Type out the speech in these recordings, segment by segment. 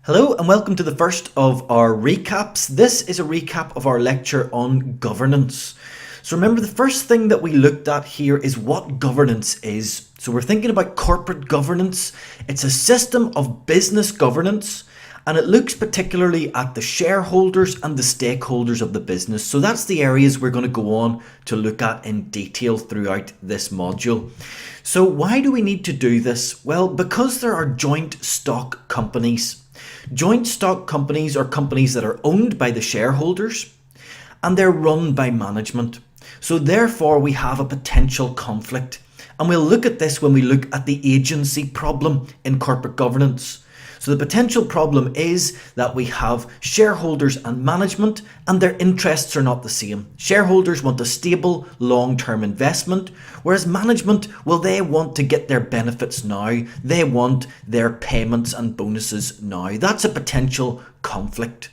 Hello and welcome to the first of our recaps. This is a recap of our lecture on governance. So remember, the first thing that we looked at here is what governance is. So we're thinking about corporate governance. It's a system of business governance, and it looks particularly at the shareholders and the stakeholders of the business. So that's the areas we're going to go on to look at in detail throughout this module. So why do we need to do this? Well, because there are joint stock companies. Joint stock companies are companies that are owned by the shareholders and they're run by management. So therefore we have a potential conflict. And we'll look at this when we look at the agency problem in corporate governance. So the potential problem is that we have shareholders and management, and their interests are not the same. Shareholders want a stable, long-term investment, whereas management, well, they want to get their benefits now. They want their payments and bonuses now. That's a potential conflict.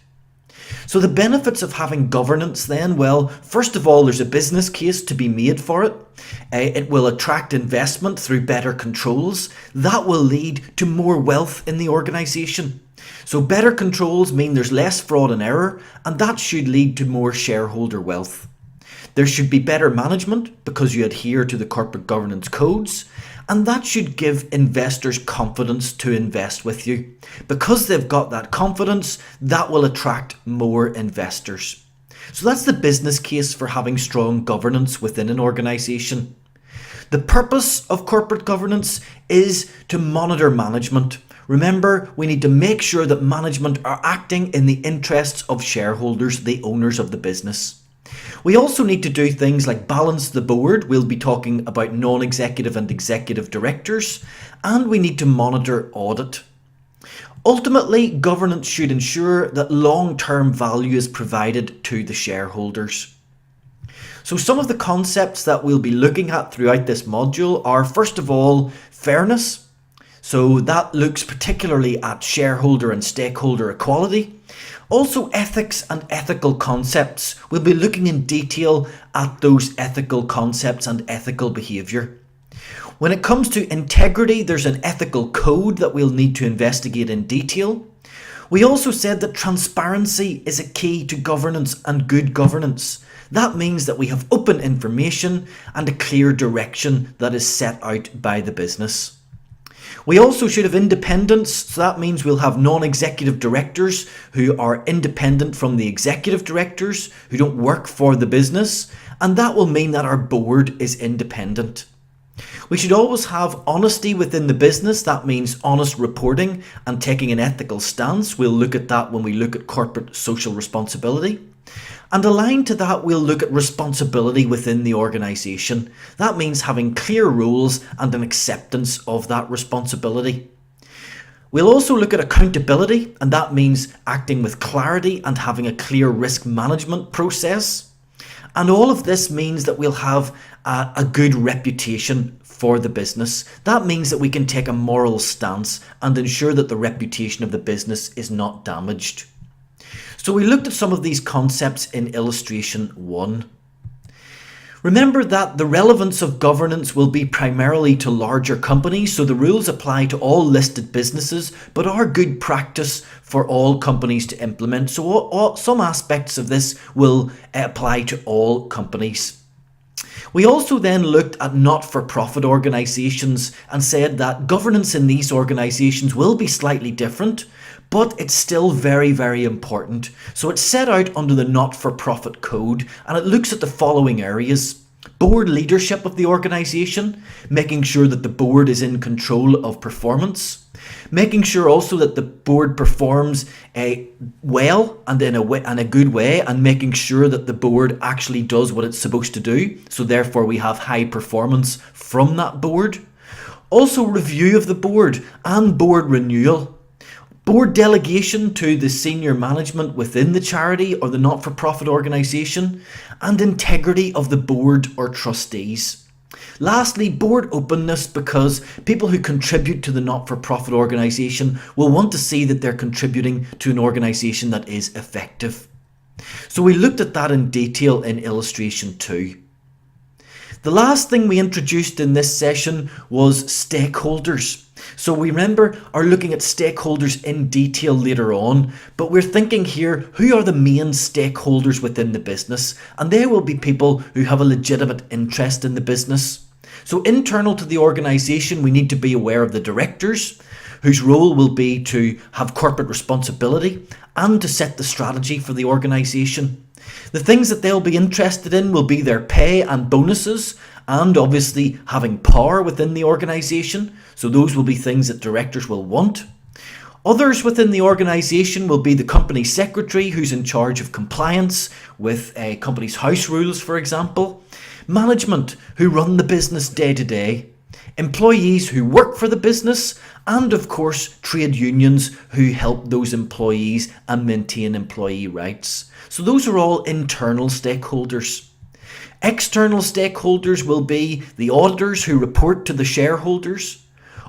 So the benefits of having governance then, well, first of all, there's a business case to be made for it. It will attract investment through better controls. That will lead to more wealth in the organisation. So better controls mean there's less fraud and error, and that should lead to more shareholder wealth. There should be better management because you adhere to the corporate governance codes, and that should give investors confidence to invest with you. Because they've got that confidence, that will attract more investors. So that's the business case for having strong governance within an organisation. The purpose of corporate governance is to monitor management. Remember, we need to make sure that management are acting in the interests of shareholders, the owners of the business. We also need to do things like balance the board. We'll be talking about non-executive and executive directors, and we need to monitor audit. Ultimately, governance should ensure that long-term value is provided to the shareholders. So some of the concepts that we'll be looking at throughout this module are, first of all, fairness. So that looks particularly at shareholder and stakeholder equality. Also, ethics and ethical concepts. We'll be looking in detail at those ethical concepts and ethical behaviour. When it comes to integrity, there's an ethical code that we'll need to investigate in detail. We also said that transparency is a key to governance and good governance. That means that we have open information and a clear direction that is set out by the business. We also should have independence, so that means we'll have non-executive directors who are independent from the executive directors, who don't work for the business, and that will mean that our board is independent. We should always have honesty within the business. That means honest reporting and taking an ethical stance. We'll look at that when we look at corporate social responsibility. And aligned to that, we'll look at responsibility within the organisation. That means having clear rules and an acceptance of that responsibility. We'll also look at accountability, and that means acting with clarity and having a clear risk management process. And all of this means that we'll have a good reputation for the business. That means that we can take a moral stance and ensure that the reputation of the business is not damaged. So we looked at some of these concepts in illustration 1. Remember that the relevance of governance will be primarily to larger companies, so the rules apply to all listed businesses, but are good practice for all companies to implement. So some aspects of this will apply to all companies. We also then looked at not-for-profit organisations and said that governance in these organisations will be slightly different, but it's still very, very important. So it's set out under the not-for-profit code, and it looks at the following areas. Board leadership of the organisation, making sure that the board is in control of performance. Making sure also that the board performs well and in a good way, and making sure that the board actually does what it's supposed to do. So therefore we have high performance from that board. Also review of the board and board renewal. Board delegation to the senior management within the charity or the not-for-profit organisation, and integrity of the board or trustees. Lastly, board openness, because people who contribute to the not-for-profit organisation will want to see that they're contributing to an organisation that is effective. So we looked at that in detail in illustration 2. The last thing we introduced in this session was stakeholders. So we remember are looking at stakeholders in detail later on, but we're thinking here, who are the main stakeholders within the business? And they will be people who have a legitimate interest in the business. So internal to the organisation, we need to be aware of the directors, whose role will be to have corporate responsibility and to set the strategy for the organisation. The things that they'll be interested in will be their pay and bonuses, and obviously having power within the organisation. So those will be things that directors will want. Others within the organisation will be the company secretary, who's in charge of compliance with a company's house rules, for example. Management, who run the business day to day. Employees who work for the business, and of course trade unions who help those employees and maintain employee rights. So those are all internal stakeholders. External stakeholders will be the auditors who report to the shareholders.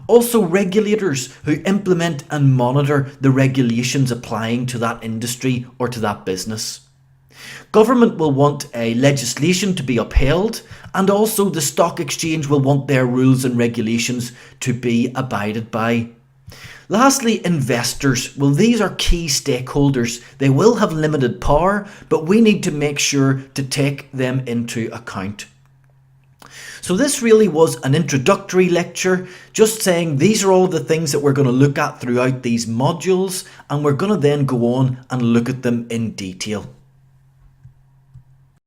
Also regulators who implement and monitor the regulations applying to that industry or to that business. Government will want a legislation to be upheld, and also the stock exchange will want their rules and regulations to be abided by. Lastly, investors. Well, these are key stakeholders. They will have limited power, but we need to make sure to take them into account. So this really was an introductory lecture, just saying these are all of the things that we're going to look at throughout these modules, and we're going to then go on and look at them in detail.